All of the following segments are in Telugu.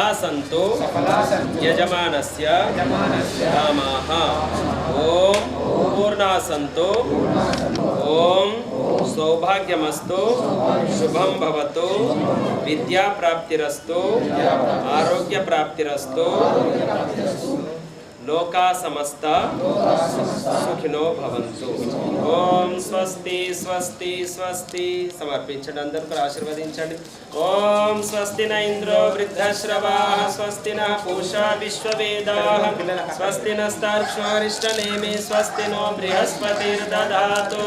सफला सन्तु यजमानस्य कामाः। ओम पूर्णा सन्तु। ओम सौभाग्यमस्तु शुभं भवतु विद्या प्राप्तिरस्तु आरोग्य प्राप्तिरस्तु लोका समस्त सुखिनो भवन्तु। ओम स्वस्ति स्वस्ति स्वस्ति समर्पिंचंడి అందరూ కూడా ఆశీర్వదించండి। ఓం స్వస్తి న ఇంద్రో వృద్ధశ్రవాః స్వస్తి నః పూషా విశ్వవేదాః స్వస్తి నస్తార్క్ష్యో అరిష్టనేమి స్వస్తి నో బృహస్పతిర్దధాతు।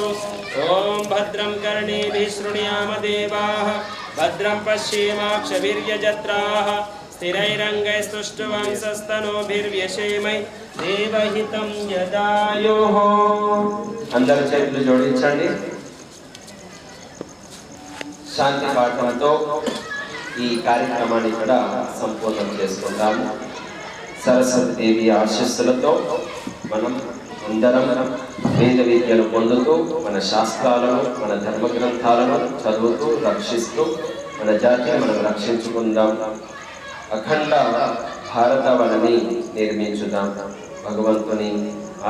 ఓం భద్రం కర్ణేభిः శృణుయామ దేవాः భద్రం పశ్యేమాక్షవీర్యజత్రాः స్థిరైరంగైస్తుష్టువంశస్తనోభిర్వ్యశేమై దేవహితం యదాయోః। అందరూ చేతులు జోడించండి। శాంతి పాఠంతో ఈ కార్యక్రమాన్ని ఇక్కడ సంపూర్ణం చేసుకుంటాము। సరస్వతి దేవి ఆశీస్సులతో మనం అందరం వేద విద్యను పొందుతూ మన శాస్త్రాలను మన ధర్మ గ్రంథాలను చదువుతూ రక్షిస్తూ మన జాతిని మనం రక్షించుకుందాం। అఖండ భారతవనాన్ని నిర్మించుదాం। భగవంతుని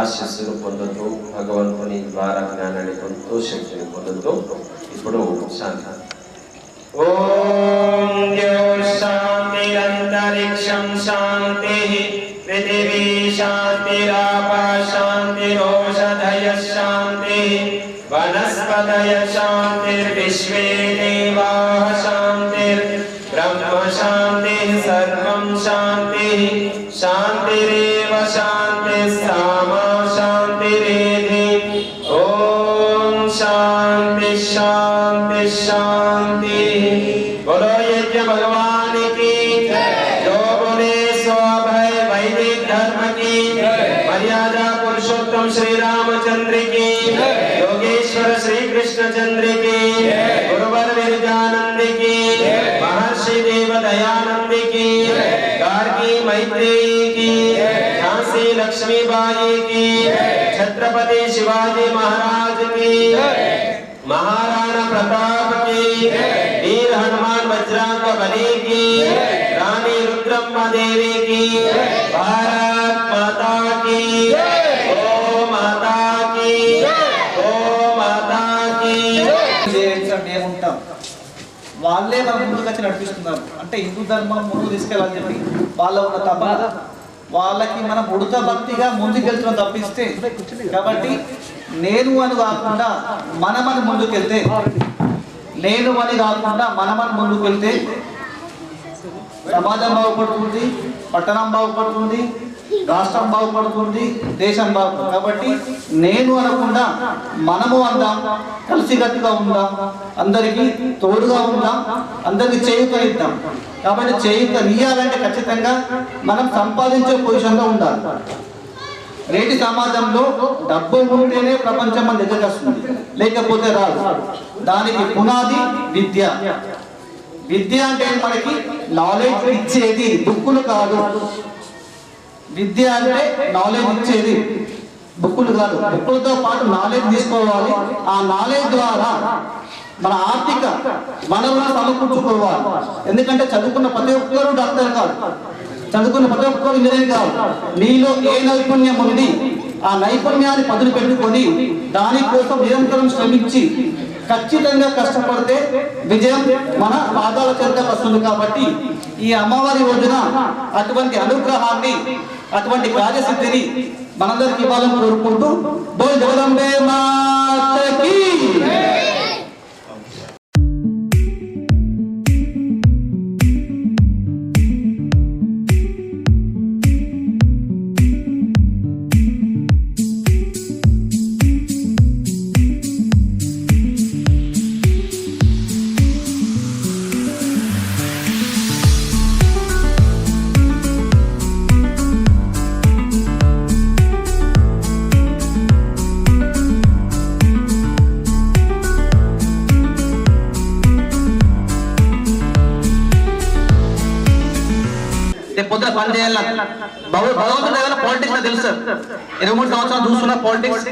ఆశీస్సులు పొందుతూ భగవంతుని ద్వారా జ్ఞానాన్ని పొందుతూ శక్తిని పొందుతూ ఇప్పుడు శాంతి। ఓం శాంతిరంతరిక్షం శాంతి పృథివీ శాంతిరాప శాంతిరోషధయ శాంతి వనస్పతయ శాంతిర్విశ్వే దేవాః శాంతిర్ బ్రహ్మ శాంతి సర్వం శాంతి శాంతిరేవ శాంతి సామా శాంతిరేధి। ఓం శాంతి శాంతి శాంతి। बोलो यज्ञ भगवान की जो बोले सो भय वैदिक धर्म की मर्यादा पुरुषोत्तम श्री रामचंद्र की योगेश्वर श्री कृष्णचंद्र की गुरुवर विरजानंद की महर्षि देव दयानंद की गार्गी मैत्रेयी की झांसी लक्ष्मीबाई की छत्रपति शिवाजी महाराज की महाराणा प्रताप की वीर हनुमान वज्रांग बली की रानी रुद्रम्मा देवी की भारत माता की गो माता की गो माता की। మేముంటాం వాళ్ళే మన ముందుకు వచ్చి నడిపిస్తున్నారు। అంటే హిందూ ధర్మం ముందుకు తీసుకెళ్ళాలని చెప్పి వాళ్ళ ఉన్న తపన వాళ్ళకి మనం ఉడత భక్తిగా ముందుకెళ్తున్నాం తప్పిస్తే। కాబట్టి నేను అని కాకుండా మనమని ముందుకెళ్తే నేను అని కాకుండా మనమని ముందుకెళ్తే సమాజం బాగుపడుతుంది, పట్టణం బాగుపడుతుంది, రాష్ట్రం బాగుపడుతుంది, దేశం బాగుపడుతుంది। కాబట్టి నేను అనకుండా మనము అందాం, కలిసికట్టుగా ఉందాం, అందరికీ తోడుగా ఉందాం, అందరికీ చేయూత ఇద్దాం। కాబట్టి చేయూత ఇయ్యాలంటే ఖచ్చితంగా మనం సంపాదించే పొజిషన్లో ఉండాలి। నేటి సమాజంలో డబ్బు ఉంటేనే ప్రపంచం మన దగ్గరికి వస్తుంది, లేకపోతే రాదు। దానికి పునాది విద్య। విద్య అంటే మనకి నాలెడ్జ్ ఇచ్చేది, బుక్కులు కాదు। విద్య అంటే నాలెడ్జ్ ఇచ్చేది, బుక్కులు కాదు। బుక్కులతో పాటు నాలెడ్జ్ తీసుకోవాలి। ఆ నాలెడ్జ్ ద్వారా మన ఆర్థిక వనరులను సమకూర్చుకోవాలి। ఎందుకంటే చదువుకున్న ప్రతి ఒక్కరూ డాక్టర్ కాదు, చదువుకున్న ప్రతి ఒక్కరు ఇంజనీర్ కాదు। నీలో ఏ నైపుణ్యం ఉంది ఆ నైపుణ్యాన్ని పదులు పెట్టుకొని దానికోసం నిరంతరం శ్రమించి ఖచ్చితంగా కష్టపడితే విజయం మన పాదాల చెంతకు వస్తుంది। కాబట్టి ఈ అమ్మవారి రోజున అటువంటి అనుగ్రహాన్ని అటువంటి కార్యసిద్ధిని మనందరికి ఇవ్వాలని కోరుకుంటూ బోల్ జగదంబే మాతకి। పొద్దున పని చేయాలి। భగవంతుడు ఏమైనా పాలిటిక్స్ తెలుసు, 23 సంవత్సరాలు చూస్తున్న పాలిటిక్స్।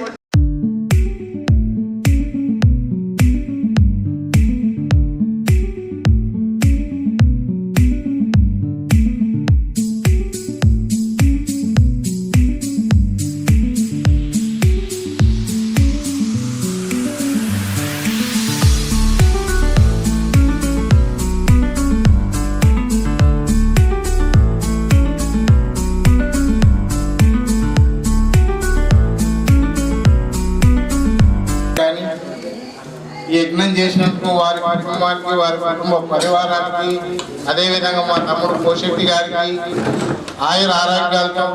వారి కుటుంబానికి, వారి కుటుంబ పరివారానికి, అదేవిధంగా మా తమ్ముడు పోషెట్టి గారికి ఆయుర ఆరోగ్యాలతో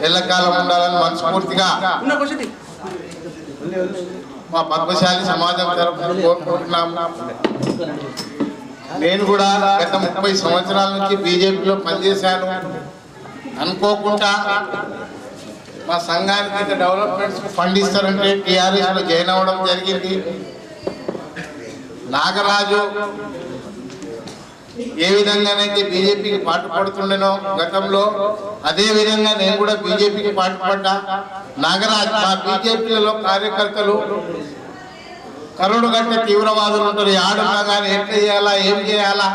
ఎల్లకాలం ఉండాలని మనస్ఫూర్తిగా మా పద్మశాలి సమాజం తరఫున కోరుకుంటున్నాము. నేను కూడా గత 30 సంవత్సరాల నుంచి బీజేపీలో పనిచేశాను. అనుకోకుండా మా సంఘానికి డెవలప్మెంట్స్ ఫండ్ ఇస్తారంటే టీఆర్ఎస్లో జాయిన్ అవ్వడం జరిగింది. నాగరాజు ఏ విధంగానైతే బీజేపీకి పాటుపడుతుండేనో గతంలో, అదే విధంగా నేను కూడా బీజేపీకి పాటుపడ్డా. నాగరాజు మా బీజేపీలలో కార్యకర్తలు కరుడు గంటే తీవ్రవాదులు ఉంటారు. ఆడున్నా కానీ ఎట్లా చేయాలా, ఏం చేయాలా,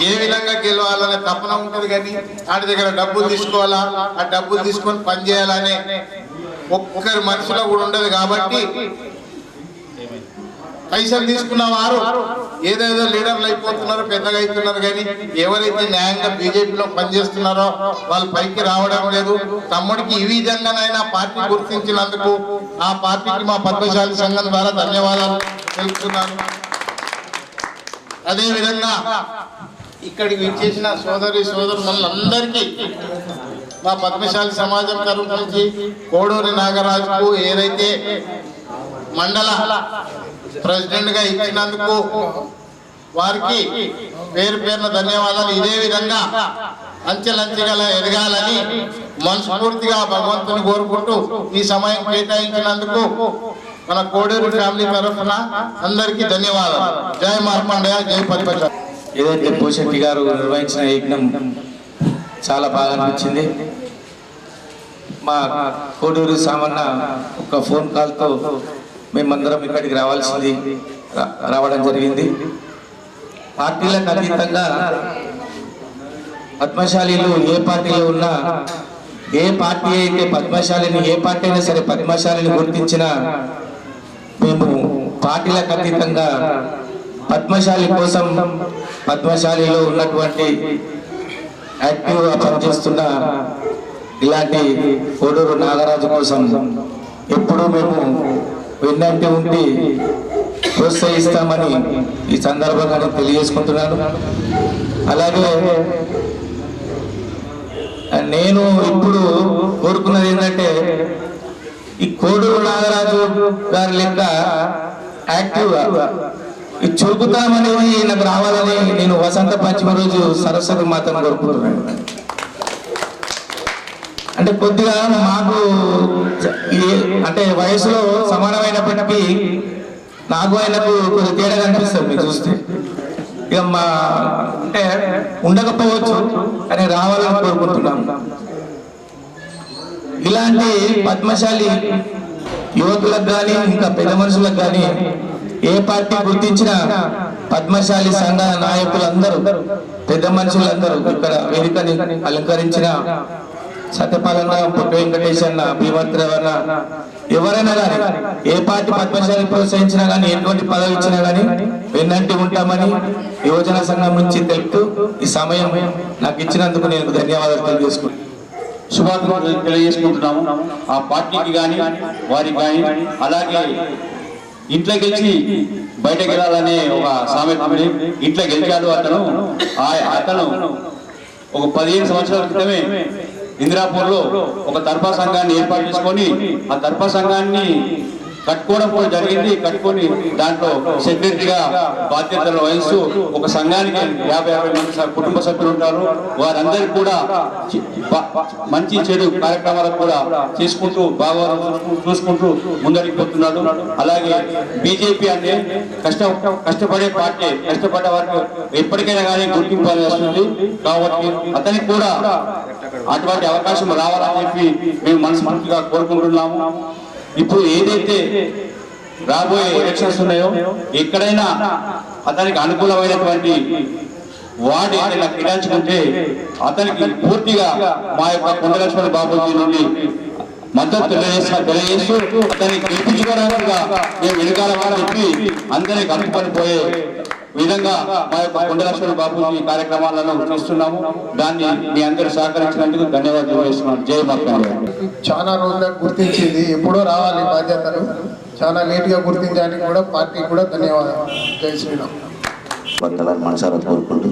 ఏ విధంగా గెలవాలనే తపన ఉంటుంది. కానీ వాటి దగ్గర డబ్బులు తీసుకోవాలా, ఆ డబ్బులు తీసుకొని పని చేయాలనే ఒక్కరి మనసులో కూడా ఉండదు. కాబట్టి పైసలు తీసుకున్న వారు ఏదేదో లీడర్లు అయిపోతున్నారు, పెద్దగా అవుతున్నారు. కానీ ఎవరైతే న్యాయంగా బీజేపీలో పనిచేస్తున్నారో వాళ్ళు పైకి రావడం లేదు. తమ్ముడికి ఈ విధంగానైనా పార్టీ గుర్తించినందుకు ఆ పార్టీకి మా పద్మశాలి సంఘం ద్వారా ధన్యవాదాలు తెలుపుతున్నాను. అదేవిధంగా ఇక్కడికి విచ్చేసిన సోదరులందరికీ మా పద్మశాలి సమాజం తరఫు నుంచి కోడూరి నాగరాజుకు ఏదైతే మండల ప్రెసిడెంట్ గా ఇచ్చినందుకు వారికి పేరు పేరున ధన్యవాదాలు. ఇదే విధంగా అంచెలంచెగా ఎదగాలని మనస్ఫూర్తిగా భగవంతుని కోరుకుంటూ ఈ సమయం కేటాయించినందుకు మన కోడూరు ఫ్యామిలీ తరఫున అందరికీ ధన్యవాదాలు. జై మార్కండేయ, జై పద్మశాలి. ఏదైతే పోషెట్టి గారు నిర్వహించిన యజ్ఞం చాలా బాగా అనిపించింది. మా కోడూరు సామన్న ఒక ఫోన్ కాల్తో మేమందరం ఇక్కడికి రావడం జరిగింది. పార్టీలకు అతీతంగా పద్మశాలీలు ఏ పార్టీలో ఉన్నా, ఏ పార్టీ అయితే పద్మశాలిని, ఏ పార్టీ అయినా సరే పద్మశాలిని గుర్తించినా మేము పార్టీలకు అతీతంగా పద్మశాలి కోసం, పద్మశాలిలో ఉన్నటువంటి యాక్టివ్గా పనిచేస్తున్న ఇలాంటి కోడూరు నాగరాజు కోసం ఎప్పుడూ మేము వెన్నంటి ఉండి ప్రోత్సహిస్తామని ఈ సందర్భంగా నేను తెలియజేసుకుంటున్నాను. అలాగే నేను ఇప్పుడు కోరుకున్నది ఏంటంటే, ఈ కోడూరు నాగరాజు గారి లెక్క యాక్టివ్గా ఈ చురుకుతనం అనేది నాకు రావాలని నేను వసంత పంచమి రోజు సరస్వతి మాతను కోరుకుంటున్నాను. అంటే కొద్దిగా మాకు అంటే వయసులో సమానమైనప్పటికీ నాకు ఆయనకు కొద్దిగా తేడా కనిపిస్తుంది మీకు చూస్తే. ఇక మా అంటే ఉండకపోవచ్చు కానీ రావాలని కోరుకుంటున్నాం. ఇలాంటి పద్మశాలి యువకులకు కానీ ఇంకా పెద్ద మనుషులకు కానీ ఏ పార్టీ గుర్తించిన పద్మశాలి సంఘ నాయకులందరూ, పెద్ద మనుషులందరూ, ఇక్కడ వేదికని అలంకరించిన సత్యపాలన్న, పొట్టు వెంకటేష్ అన్న, భీమత్రవన్న, ఎవరైనా కానీ ఏ పార్టీ పద్మశాలి ప్రోత్సహించినా కానీ, ఎటువంటి పదవి ఇచ్చినా కానీ వెన్నంటి ఉంటామని యువజన సంఘం నుంచి తెలుపుతూ ఈ సమయం నాకు ఇచ్చినందుకు నేను ధన్యవాదాలు తెలియజేసుకుంటున్నాను. శుభాకాంక్షలు తెలియజేసుకుంటున్నాము ఆ పార్టీకి కానీ వారికి కానీ. అలాగే ఇంట్లో గెలిచి బయటకు వెళ్ళాలనే ఒక సామెత ఉంది. ఇంట్లో గెలిచాడు అతను ఒక 15 సంవత్సరాల క్రితమే ఇందిరాపూర్లో ఒక తర్పా సంఘాన్ని ఏర్పాటు చేసుకొని ఆ తర్పా సంఘాన్ని కట్టుకోవడం కూడా జరిగింది. కట్టుకొని దాంట్లో సెక్రటరీగా బాధ్యతలు వహిస్తూ ఒక సంఘానికి 50 మంది కుటుంబ సభ్యులు ఉంటారు. వారందరికీ కూడా మంచి చెడు కార్యక్రమాలకు కూడా చేసుకుంటూ బాగా చూసుకుంటూ ముందరికి పోతున్నాడు. అలాగే బీజేపీ అంటే కష్టపడే పార్టీ, కష్టపడే వారికి ఎప్పటికైనా కానీ గుర్తింపు వస్తుంది. కాబట్టి అతనికి కూడా అటువంటి అవకాశం రావాలని చెప్పి మేము మనస్ఫూర్తిగా కోరుకుంటున్నాము. ఇప్పుడు ఏదైతే రాబోయే ఎలక్షన్స్ ఉన్నాయో ఎక్కడైనా అతనికి అనుకూలమైనటువంటి వార్డు ఏదైనా కేటాయించుకుంటే అతనికి పూర్తిగా మా యొక్క కొండలక్ష్మణ బాబుజీ నుండి మద్దతు తెలియజేస్తూ అతన్ని గెలిపించుకోవడానికి మేము వెనుకాలని చెప్పి అందరినీ కలుపుకొని పోయే విధంగా మా యొక్క కొండలక్ష్మణ బాబుజీ కార్యక్రమాలను చేస్తున్నాము. దాన్ని మీ అందరూ సహకరించినందుకు ధన్యవాదాలు తెలియజేస్తున్నాను. జై మార్కండేయ. చాలా రోజులకు గుర్తించింది, ఎప్పుడో రావాలి బాధ్యతలు, చాలా లేట్గా గుర్తించడానికి కూడా పార్టీకి కూడా ధన్యవాదాలు. జై శ్రీరామ్. బతకాలని మనసారా కోరుకుంటూ